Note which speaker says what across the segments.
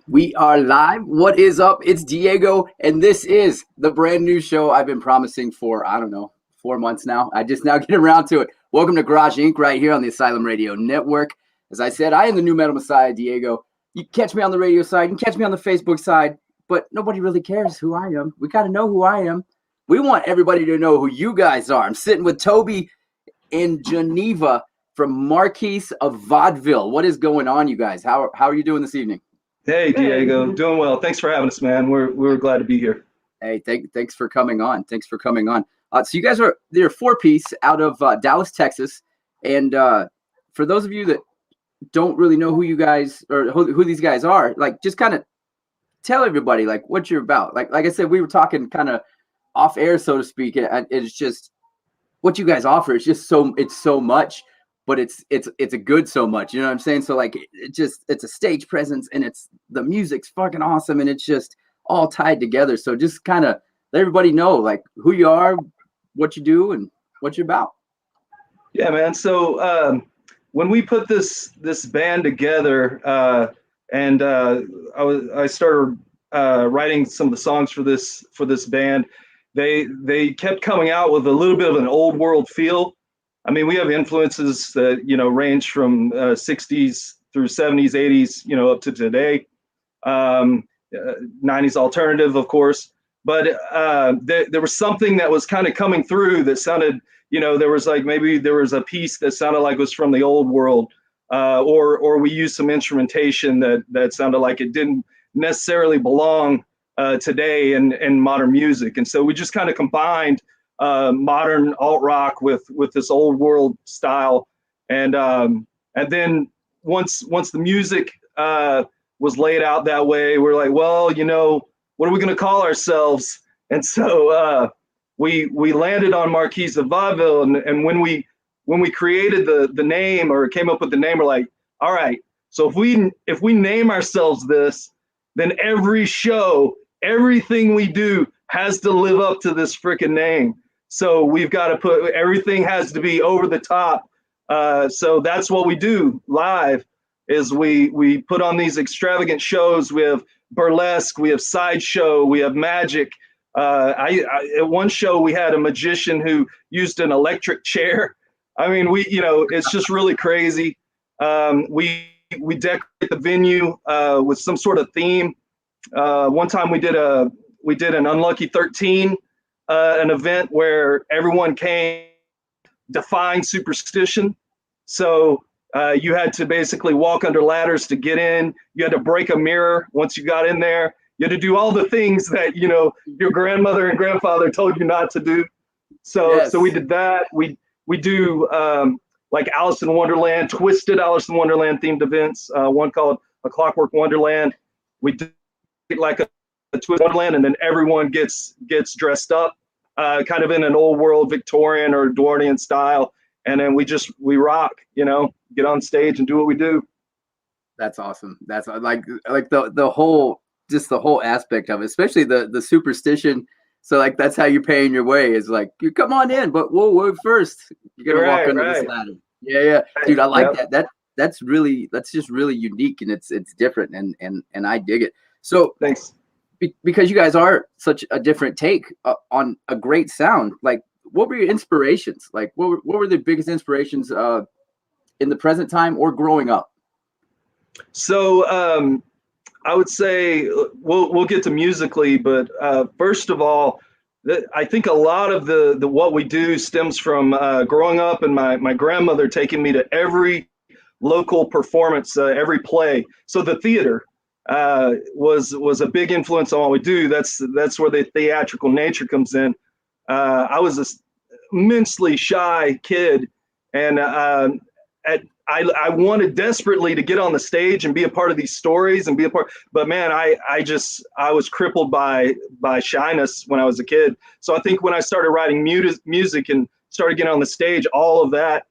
Speaker 1: We are live. What is up? It's Diego, and this is the brand new show I've been promising for, I don't know, 4 months now. I just now get around to it. Welcome to Garage Inc. right here on the Asylum Radio Network. As I said, I am the new metal messiah, Diego. You can catch me on the radio side, you can catch me on the Facebook side, but nobody really cares who I am. We got to know who I am. We want everybody to know who you guys are. I'm sitting with Toby in Geneva from Marquis of Vaudeville. What is going on, you guys? How are you doing this evening?
Speaker 2: Hey Diego, doing well. Thanks for having us, man. We're glad to be here.
Speaker 1: Hey, thanks for coming on. Thanks for coming on. So you guys they're four-piece out of Dallas, Texas, and for those of you that don't really know who you guys or who these guys are, like just kind of tell everybody like what you're about. Like I said, we were talking kind of off air, so to speak. It's just what you guys offer. It's so much, but it's a good so much. You know what I'm saying? So like it's a stage presence and the music's fucking awesome and it's just all tied together. So just kind of let everybody know like who you are, what you do, and what you're about.
Speaker 2: Yeah, man. So when we put this band together, and I started writing some of the songs for this band, they kept coming out with a little bit of an old world feel. I mean, we have influences that range from 60s through 70s, 80s, up to today. 90s alternative, of course, but there was something that was kind of coming through that sounded, there was like maybe there was a piece that sounded like it was from the old world, or we used some instrumentation that sounded like it didn't necessarily belong today in modern music, and so we just kind of combined modern alt rock with this old world style, and then once the music was laid out that way, we're like, well, what are we going to call ourselves? And so we landed on Marquis of Vaudeville, and when we created the name or came up with the name, we're like, all right, so if we name ourselves this, then every show, everything we do has to live up to this freaking name. So we've got to everything has to be over the top. So that's what we do live. Is we put on these extravagant shows. We have burlesque, we have sideshow, we have magic. At one show we had a magician who used an electric chair. I mean, it's just really crazy. We decorate the venue with some sort of theme. One time we did an Unlucky 13, an event where everyone came defying superstition. So you had to basically walk under ladders to get in. You had to break a mirror once you got in there. You had to do all the things that your grandmother and grandfather told you not to do. So
Speaker 1: Yes.
Speaker 2: So we did that. We do like Alice in Wonderland, twisted Alice in Wonderland themed events. One called A Clockwork Wonderland. We do like a twist Wonderland, and then everyone gets dressed up, kind of in an old world Victorian or Edwardian style. And then we rock, get on stage and do what we do.
Speaker 1: That's awesome. That's like the whole aspect of it, especially the superstition. So like that's how you're paying your way is like you come on in, but we'll first you're gonna walk under this ladder. Yeah, dude, I like that. That's just really unique and it's different and I dig it. So
Speaker 2: thanks.
Speaker 1: Because you guys are such a different take on a great sound, like what were your inspirations? Like what were the biggest inspirations in the present time or growing up?
Speaker 2: So I would say we'll get to musically, but first of all, I think a lot of the what we do stems from growing up and my grandmother taking me to every local performance, every play. So the theater was a big influence on what we do. That's where the theatrical nature comes in. I was this immensely shy kid, and I wanted desperately to get on the stage and be a part of these stories and be a part. But man, I was crippled by shyness when I was a kid. So I think when I started writing music and started getting on the stage, all of that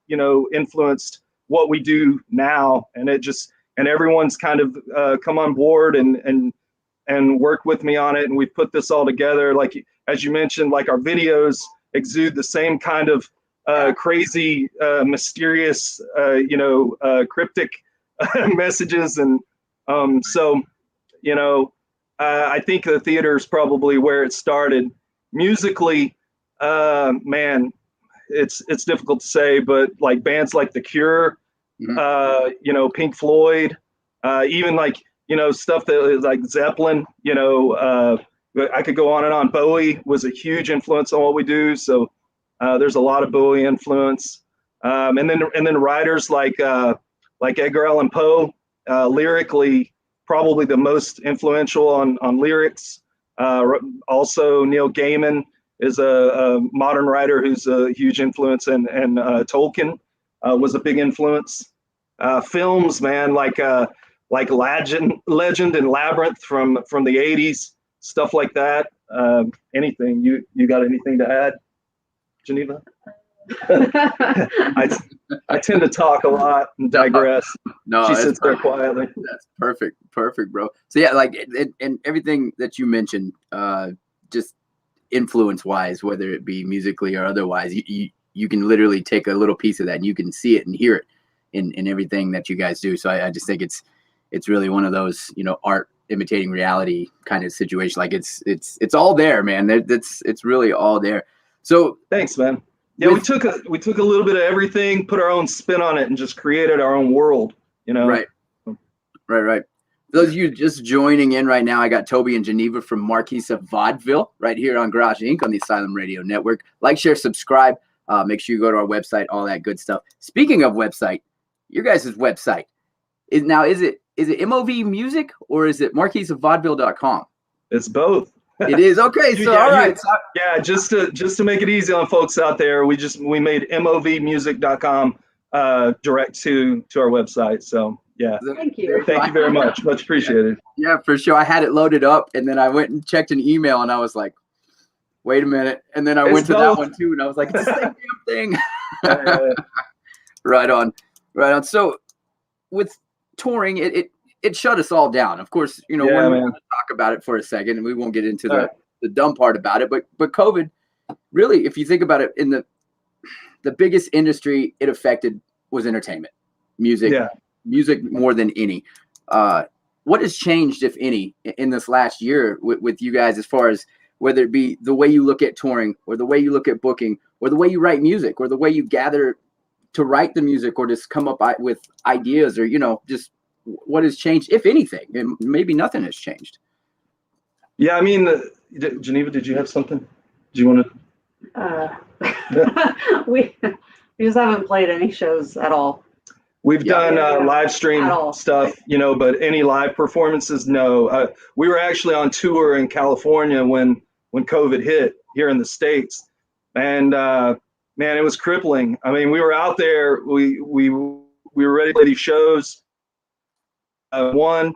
Speaker 2: influenced what we do now, and everyone's kind of come on board and worked with me on it, and we put this all together. Like as you mentioned, like our videos exude the same kind of crazy, mysterious, cryptic messages, and so you know, I think the theater is probably where it started. Musically, man, it's difficult to say, but like bands like The Cure, you know, Pink Floyd, even like, you know, stuff that is like Zeppelin, you know, I could go on and on. Bowie was a huge influence on what we do. So there's a lot of Bowie influence. And then writers like Edgar Allan Poe, lyrically, probably the most influential on lyrics. Also, Neil Gaiman is a modern writer who's a huge influence, and Tolkien was a big influence. Films, man, like Legend and Labyrinth from the 80s, stuff like that. Anything you got anything to add, Geneva? I tend to talk a lot and digress.
Speaker 1: No,
Speaker 2: she sits there quietly.
Speaker 1: That's perfect, bro. So yeah, like and everything that you mentioned, just influence wise, whether it be musically or otherwise, you can literally take a little piece of that and you can see it and hear it in everything that you guys do. So I just think it's really one of those, you know, art imitating reality kind of situation. Like it's all there, man. It's really all there. So
Speaker 2: thanks, man. Yeah, we took a little bit of everything, put our own spin on it, and just created our own world. You know,
Speaker 1: right. Those of you just joining in right now, I got Toby and Geneva from Marquis of Vaudeville right here on Garage Inc. on the Asylum Radio Network. Like, share, subscribe. Make sure you go to our website, all that good stuff. Speaking of website, your guys' website is it MOV Music or is it marquisofvaudeville.com?
Speaker 2: It's both.
Speaker 1: It is. Okay, so
Speaker 2: yeah,
Speaker 1: all right.
Speaker 2: Yeah, just to make it easy on folks out there, we made movmusic.com direct to our website. So yeah.
Speaker 3: Thank you.
Speaker 2: Thank you very much. Much appreciated.
Speaker 1: Yeah, for sure. I had it loaded up and then I went and checked an email and I was like, wait a minute. And then I went to that one too and I was like, it's the same damn thing. Right on. So with touring, it shut us all down. Of course, you know, we're going to talk about it for a second and we won't get into the dumb part about it, but COVID really, if you think about it, in the biggest industry it affected was entertainment, music. Yeah. Music more than any. What has changed, if any, in this last year with you guys, as far as whether it be the way you look at touring or the way you look at booking or the way you write music or the way you gather to write the music or just come up with ideas or, you know, just what has changed, if anything? And maybe nothing has changed.
Speaker 2: Yeah, I mean, Geneva, did you have something? Do you want
Speaker 3: to? We just haven't played any shows at all.
Speaker 2: We've done live stream stuff, you know, but any live performances, no. We were actually on tour in California when COVID hit here in the States, and man, it was crippling. I mean, we were out there, we were ready to play these shows, and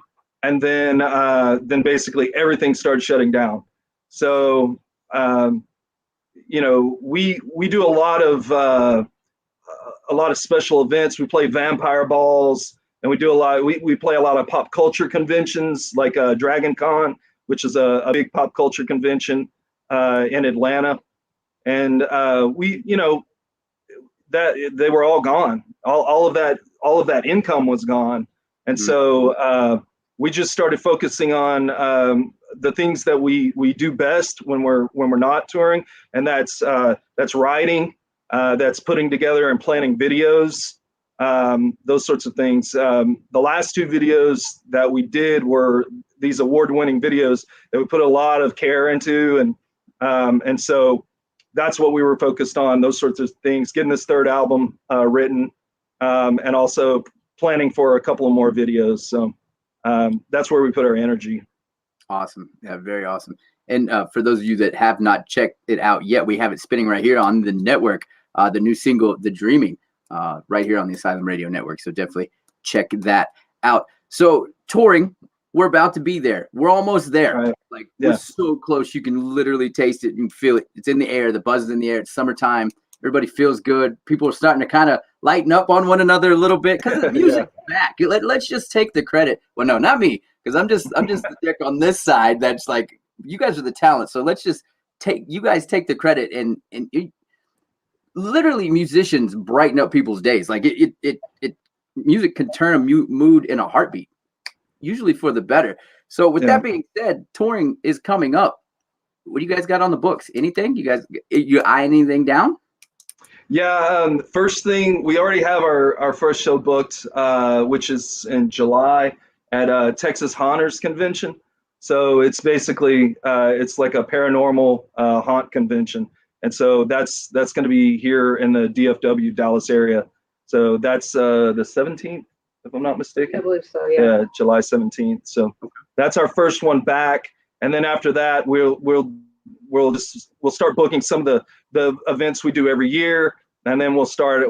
Speaker 2: then basically everything started shutting down. So, you know, we do a lot of special events. We play vampire balls, and we do we play a lot of pop culture conventions like Dragon Con, which is a big pop culture convention in Atlanta. And we, you know, that they were all gone. All of that income was gone. And so we just started focusing on the things that we do best when we're not touring, and that's writing. That's putting together and planning videos, those sorts of things. The last two videos that we did were these award-winning videos that we put a lot of care into, and so that's what we were focused on, those sorts of things, getting this third album written, and also planning for a couple of more videos. So that's where we put our energy.
Speaker 1: Awesome. Yeah, very awesome. And for those of you that have not checked it out yet, we have it spinning right here on the network. The new single, The Dreaming, right here on the Asylum Radio Network. So definitely check that out. So touring, we're about to be there. We're almost there.
Speaker 2: Right.
Speaker 1: Like we're so close. You can literally taste it and feel it. It's in the air. The buzz is in the air. It's summertime. Everybody feels good. People are starting to kind of lighten up on one another a little bit because the music's back. Let's just take the credit. Well, no, not me, because I'm just the dick on this side. That's like, you guys are the talent. So let's just take the credit and literally musicians brighten up people's days. Like it music can turn a mood in a heartbeat. usually for the better. So with that being said, touring is coming up. What do you guys got on the books? Anything? You eye anything down?
Speaker 2: Yeah, first thing, we already have our first show booked, which is in July at Texas Haunters Convention. So it's basically it's like a paranormal haunt convention, and so that's going to be here in the DFW Dallas area. So that's the 17th, if I'm not mistaken.
Speaker 3: I believe so. Yeah.
Speaker 2: Yeah, July 17th. So that's our first one back, and then after that, we'll start booking some of the events we do every year, and then we'll start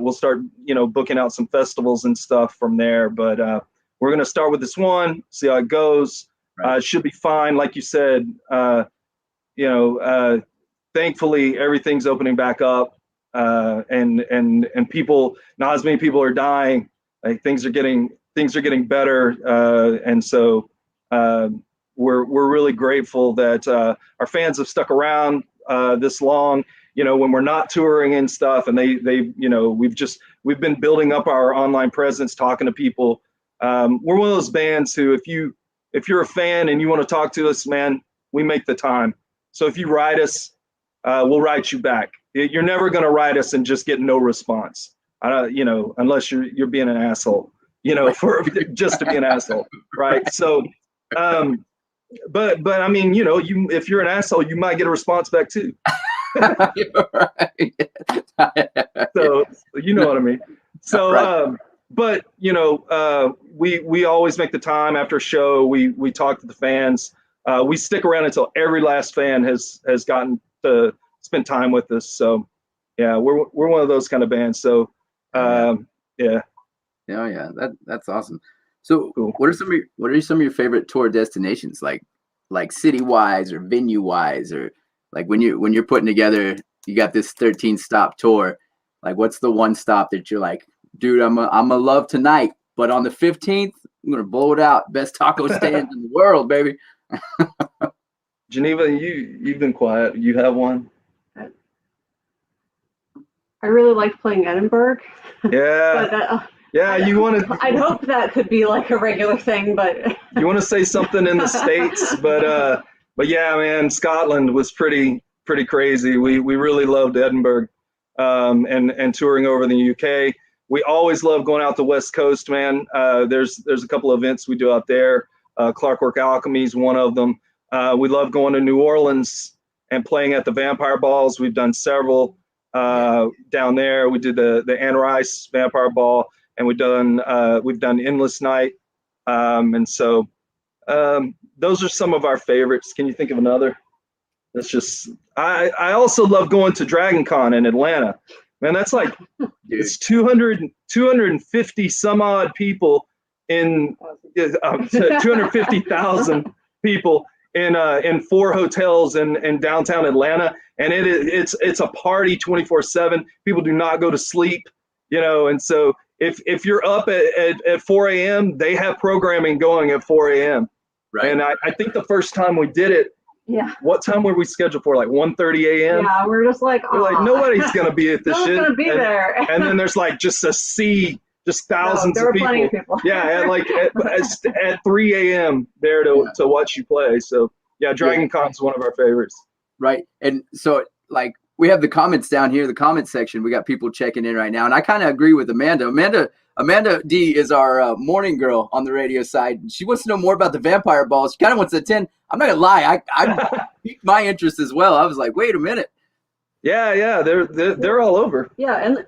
Speaker 2: booking out some festivals and stuff from there. But we're gonna start with this one, see how it goes.
Speaker 1: Right.
Speaker 2: It should be fine, like you said. Thankfully everything's opening back up, and people, not as many people are dying. Like things are getting better, and so we're really grateful that our fans have stuck around this long. When we're not touring and stuff, and we've been building up our online presence, talking to people. We're one of those bands who, if you're a fan and you want to talk to us, man, we make the time. So if you write us, we'll write you back. You're never going to write us and just get no response. Unless you're being an asshole, for just to be an asshole, right? So, but I mean, if you're an asshole, you might get a response back too. So you know what I mean. So,
Speaker 1: right.
Speaker 2: But we always make the time after a show. We talk to the fans. We stick around until every last fan has gotten to spend time with us. So yeah, we're one of those kind of bands. So yeah.
Speaker 1: Oh yeah, that's awesome. So
Speaker 2: Cool.
Speaker 1: what are some of your favorite tour destinations, like city wise or venue wise, or like when you're putting together, you got this 13 stop tour, like what's the one stop that you're like, dude, I'm a love tonight, but on the 15th I'm gonna blow it out, best taco stand in the world, baby.
Speaker 2: Geneva, you've been quiet. You have one?
Speaker 3: I really liked playing Edinburgh.
Speaker 2: Yeah.
Speaker 3: But,
Speaker 2: yeah, you want to?
Speaker 3: I'd hope that could be like a regular thing, but
Speaker 2: you want to say something in the States, but yeah, man, Scotland was pretty crazy. We really loved Edinburgh, and touring over in the UK. We always love going out the West Coast, man. There's a couple of events we do out there. Clockwork Alchemy is one of them. We love going to New Orleans and playing at the Vampire Balls. We've done several down there. We did the Anne Rice Vampire Ball, and we've done Endless Night. And so those are some of our favorites. Can you think of another? That's just I also love going to Dragon Con in Atlanta. Man, that's like it's 250 some odd people in 250,000 people in 4 hotels in downtown Atlanta, and it's a party 24/7. People do not go to sleep, and so if you're up at 4 a.m., they have programming going at 4 a.m.
Speaker 1: Right.
Speaker 2: And I think the first time we did it,
Speaker 3: yeah.
Speaker 2: What time were we scheduled for? Like 1:30 a.m.
Speaker 3: Yeah, we're just like,
Speaker 2: we're like, nobody's gonna be at this
Speaker 3: no
Speaker 2: shit.
Speaker 3: one's gonna be there.
Speaker 2: And then there's like just a sea, just thousands
Speaker 3: there were
Speaker 2: of people.
Speaker 3: plenty of people.
Speaker 2: Yeah, at 3 a.m. there to watch you play. So yeah, Dragon Con's one of our favorites.
Speaker 1: Right. And so like we have the comments down here, the comment section. We got people checking in right now, and I kind of agree with Amanda. Amanda D is our morning girl on the radio side. She wants to know more about the Vampire Balls. She kind of wants to attend. I'm not gonna lie, I piqued my interest as well. I was like, wait a minute.
Speaker 2: Yeah, they're all over.
Speaker 3: Yeah, and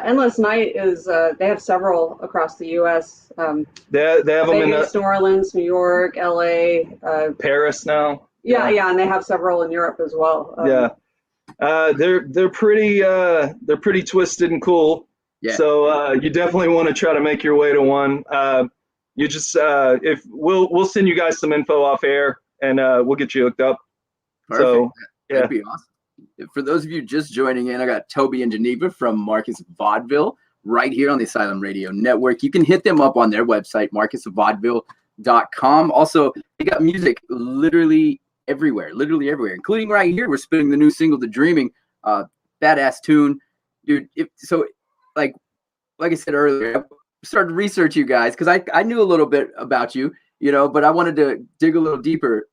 Speaker 3: Endless Night is they have several across the U.S.
Speaker 2: They have them in
Speaker 3: Vegas, New Orleans, New York, L.A.,
Speaker 2: Paris now.
Speaker 3: Yeah, and they have several in Europe as well.
Speaker 2: They're pretty twisted and cool.
Speaker 1: Yeah.
Speaker 2: So you definitely want to try to make your way to one. You just if we'll send you guys some info off air, and we'll get you hooked up.
Speaker 1: Perfect.
Speaker 2: So yeah,
Speaker 1: that'd be awesome. For those of you just joining in, I got Toby and Geneva from Marquis of Vaudeville right here on the Asylum Radio Network. You can hit them up on their website, marquisofvaudeville.com. Also, they got music literally everywhere, including right here. We're spinning the new single, The Dreaming. Badass tune. Dude, like I said earlier, I started to research you guys because I knew a little bit about you. but I wanted to dig a little deeper.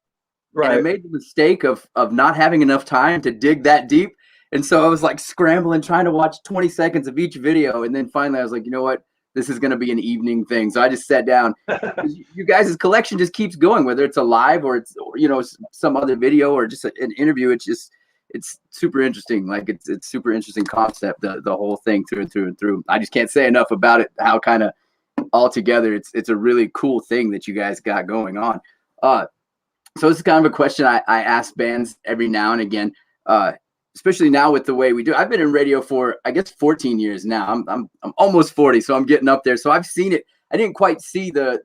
Speaker 2: Right.
Speaker 1: And I made the mistake of not having enough time to dig that deep. And so I was like scrambling, trying to watch 20 seconds of each video. And then finally I was like, you know what? This is going to be an evening thing. So I just sat down. You guys' collection just keeps going, whether it's a live or it's, some other video or just an interview. It's super interesting. Like it's super interesting concept, the whole thing through and through. I just can't say enough about it, how kind of all together it's a really cool thing that you guys got going on. So this is kind of a question I ask bands every now and again, especially now with the way we do. I've been in radio for, I guess, 14 years now. I'm almost 40, so I'm getting up there. So I've seen it. I didn't quite see the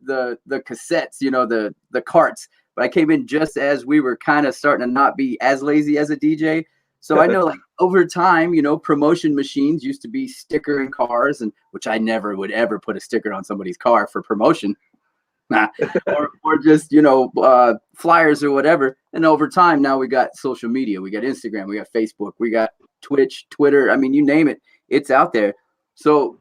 Speaker 1: cassettes, the carts, but I came in just as we were kind of starting to not be as lazy as a DJ. So I know, like, over time, promotion machines used to be sticker in cars, and which I never would ever put a sticker on somebody's car for promotion. or just flyers or whatever. And over time now we got social media, we got Instagram, we got Facebook, we got Twitch, Twitter, I mean, you name it, it's out there. So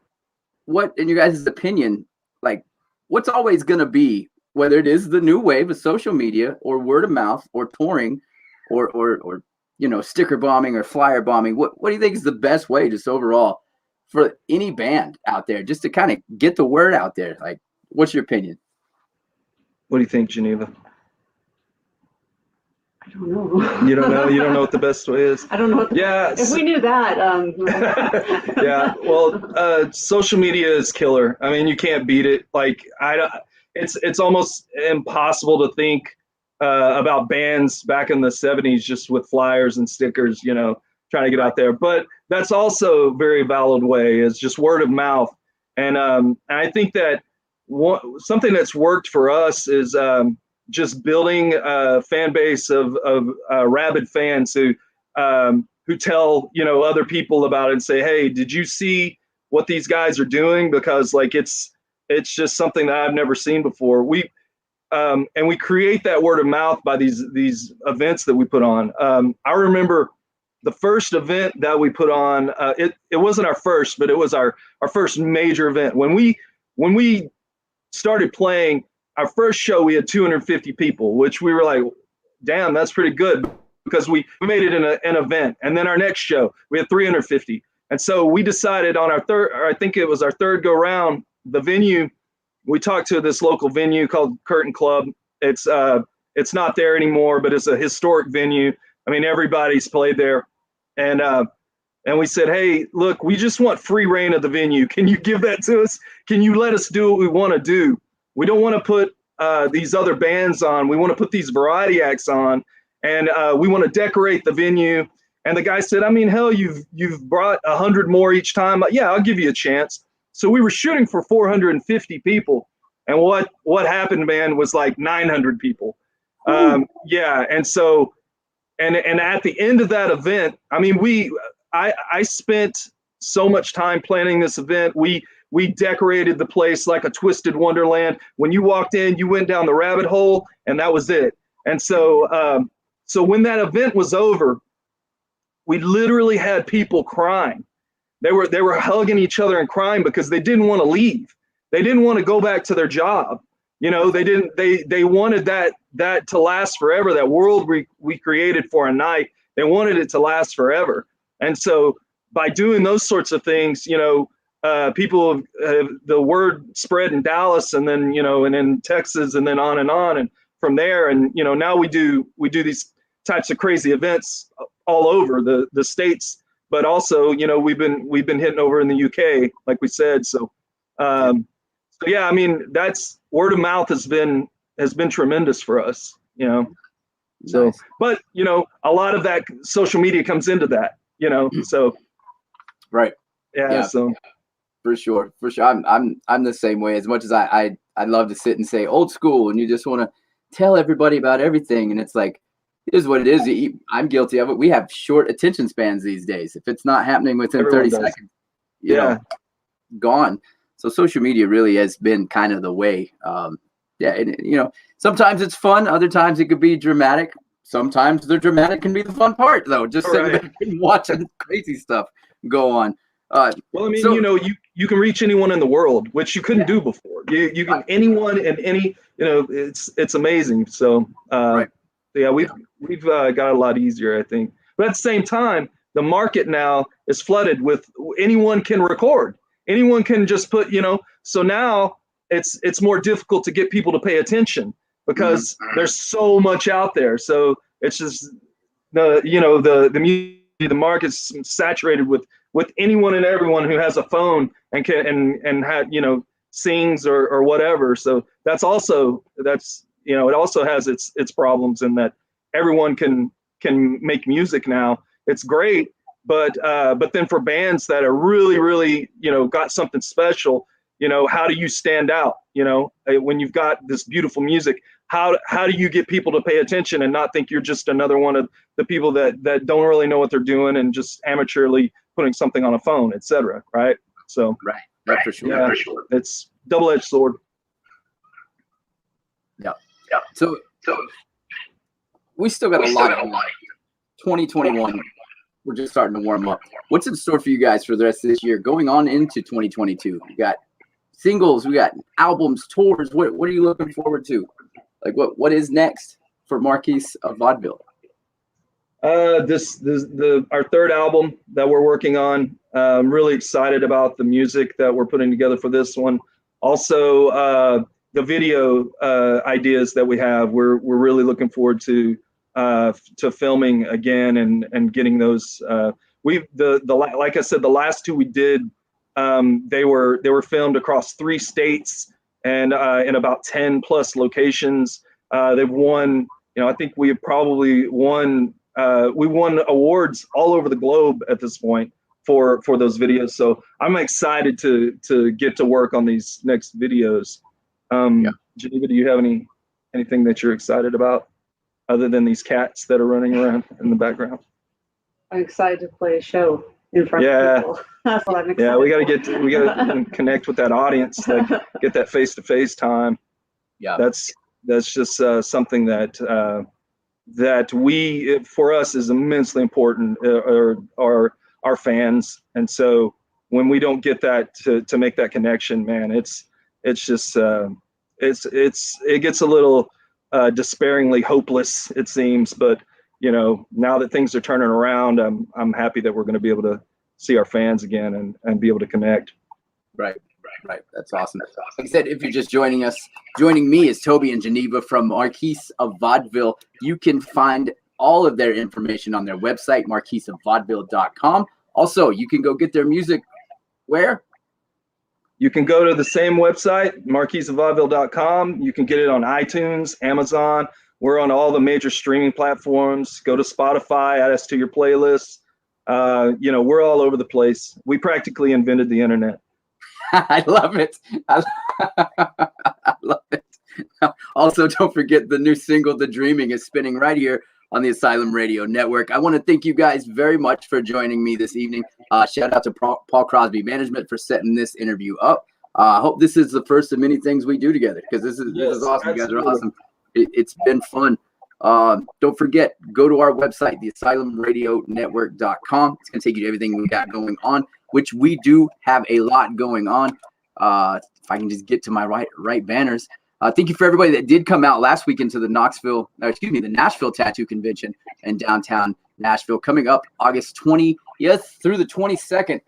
Speaker 1: what, in your guys' opinion, like, what's always going to be, whether it is the new wave of social media or word of mouth or touring or sticker bombing or flyer bombing, what do you think is the best way just overall for any band out there just to kind of get the word out there? Like, what's your opinion?
Speaker 2: What do you think, Geneva?
Speaker 3: I don't know.
Speaker 2: You don't know? You don't know what the best way is?
Speaker 3: I don't know. If we knew that.
Speaker 2: Yeah. Well, social media is killer. I mean, you can't beat it. Like, it's almost impossible to think about bands back in the 70s just with flyers and stickers, trying to get out there. But that's also a very valid way, is just word of mouth. And I think that something that's worked for us is just building a fan base of rabid fans who tell other people about it and say, hey, did you see what these guys are doing? Because like it's just something that I've never seen before. And we create that word of mouth by these events that we put on. I remember the first event that we put on. It wasn't our first, but it was our first major event. When we started playing our first show, we had 250 people, which we were like, damn, that's pretty good, because we made it in an event. And then our next show, we had 350. And so we decided on our third, or I think it was our third go round, the venue, we talked to this local venue called Curtain Club. It's not there anymore, but it's a historic venue. I mean, everybody's played there. And we said, hey, look, we just want free reign of the venue. Can you give that to us? Can you let us do what we want to do? We don't want to put these other bands on. We want to put these variety acts on, and we want to decorate the venue. And the guy said, I mean, hell, you've brought 100 more each time. Yeah, I'll give you a chance. So we were shooting for 450 people. And what happened, man, was like 900 people. Yeah, and so, and at the end of that event, I mean, I spent so much time planning this event. We decorated the place like a twisted wonderland. When you walked in, you went down the rabbit hole, and that was it. And so, so when that event was over, we literally had people crying. They were hugging each other and crying because they didn't want to leave. They didn't want to go back to their job. They wanted that to last forever. That world we created for a night, they wanted it to last forever. And so by doing those sorts of things, people, the word spread in Dallas, and then, and in Texas, and then on, and from there. And, now we do these types of crazy events all over the States, but also, we've been hitting over in the UK, like we said. So, yeah, I mean, that's word of mouth has been tremendous for us, So,
Speaker 1: Nice.
Speaker 2: but, a lot of that social media comes into that, so.
Speaker 1: Right.
Speaker 2: Yeah. So.
Speaker 1: For sure. I'm the same way. As much as I love to sit and say old school, and you just want to tell everybody about everything, and it's like, it is what it is. I'm guilty of it. We have short attention spans these days. If it's not happening within
Speaker 2: Everyone
Speaker 1: 30
Speaker 2: does.
Speaker 1: seconds, gone. So social media really has been kind of the way. Sometimes it's fun. Other times it could be dramatic. Sometimes the dramatic can be the fun part, though. Just sitting back and watching crazy stuff go on.
Speaker 2: Well, I mean,
Speaker 1: So
Speaker 2: you can reach anyone in the world, which you couldn't do before. You can anyone in any, it's amazing. So
Speaker 1: right.
Speaker 2: yeah, we've got a lot easier, I think. But at the same time, the market now is flooded with anyone can record. Anyone can just put, so now it's more difficult to get people to pay attention because there's so much out there. So it's just the market's saturated with anyone and everyone who has a phone and can and sings or whatever. So it also has its problems in that everyone can make music now. It's great, but then for bands that are really got something special, how do you stand out? When you've got this beautiful music, how do you get people to pay attention and not think you're just another one of the people that don't really know what they're doing and just amateurly putting something on a phone, etc. Right? So
Speaker 1: right, for sure.
Speaker 2: Yeah, it's double-edged sword.
Speaker 1: Yeah. So we still got a lot of 2021. We're just starting to warm up. What's in store for you guys for the rest of this year, going on into 2022? We got singles, we got albums, tours. What are you looking forward to? Like what is next for Marquis of Vaudeville?
Speaker 2: Our third album that we're working on. I'm really excited about the music that we're putting together for this one. Also, the video ideas that we have. We're really looking forward to filming again and getting those. Like I said, the last two we did. They were filmed across 3 states and in about 10 plus locations. They've won. I think we probably won. We won awards all over the globe at this point for those videos. So I'm excited to get to work on these next videos. Geneva, do you have anything that you're excited about other than these cats that are running around in the background?
Speaker 3: I'm excited to play a show in front of people. That's what I'm excited.
Speaker 2: Yeah, we got to connect with that audience, like get that face-to-face time.
Speaker 1: Yeah,
Speaker 2: that's just something that for us is immensely important. Our fans, and so when we don't get that to make that connection, man, it's just it gets a little despairingly hopeless, it seems. But now that things are turning around, I'm happy that we're going to be able to see our fans again and be able to connect.
Speaker 1: Right. That's awesome. Like I said, if you're just joining me is Toby and Geneva from Marquis of Vaudeville. You can find all of their information on their website, marquisofvaudeville.com. Also, you can go get their music where?
Speaker 2: You can go to the same website, marquisofvaudeville.com. You can get it on iTunes, Amazon. We're on all the major streaming platforms. Go to Spotify, add us to your playlists. We're all over the place. We practically invented the internet.
Speaker 1: I love it. I love it. Also, don't forget the new single, The Dreaming, is spinning right here on the Asylum Radio Network. I want to thank you guys very much for joining me this evening. Shout out to Paul Crosby Management for setting this interview up. I hope this is the first of many things we do together, because this is awesome. You guys are awesome. It's been fun. Don't forget, go to our website, theasylumradionetwork.com. It's going to take you to everything we got going on, which we do have a lot going on. If I can just get to my right banners. Thank you for everybody that did come out last weekend to the the Nashville Tattoo Convention in downtown Nashville, coming up August 20th through the 22nd.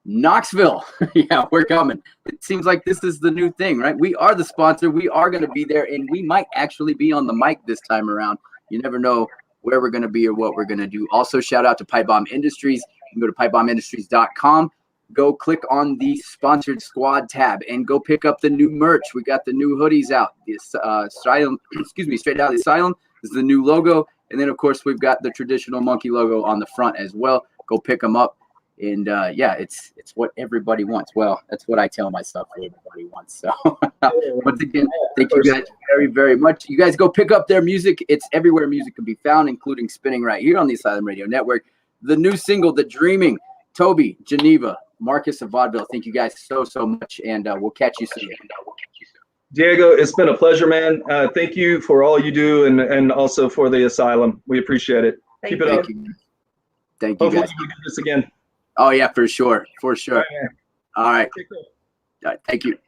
Speaker 1: Knoxville. Yeah, we're coming. It seems like this is the new thing, right? We are the sponsor. We are going to be there, and we might actually be on the mic this time around. You never know where we're going to be or what we're going to do. Also, shout out to Pipe Bomb Industries. You can go to pipebombindustries.com. Go click on the sponsored squad tab and go pick up the new merch. We got the new hoodies out. This Asylum, Straight Out of the Asylum is the new logo. And then, of course, we've got the traditional monkey logo on the front as well. Go pick them up. And it's what everybody wants. Well, that's what I tell myself everybody wants. So once again, thank you guys very, very much. You guys go pick up their music. It's everywhere music can be found, including spinning right here on the Asylum Radio Network. The new single, The Dreaming. Toby, Geneva, Marquis of Vaudeville, thank you guys so much, and we'll catch you soon.
Speaker 2: Diego, it's been a pleasure, man. Thank you for all you do, and also for the Asylum. We appreciate it. Keep it up.
Speaker 1: Thank you,
Speaker 2: Hopefully
Speaker 1: guys.
Speaker 2: we can do this again.
Speaker 1: Oh yeah, for sure, for sure.
Speaker 2: All right, man.
Speaker 1: All right.
Speaker 2: Take care.
Speaker 1: All right. Thank you.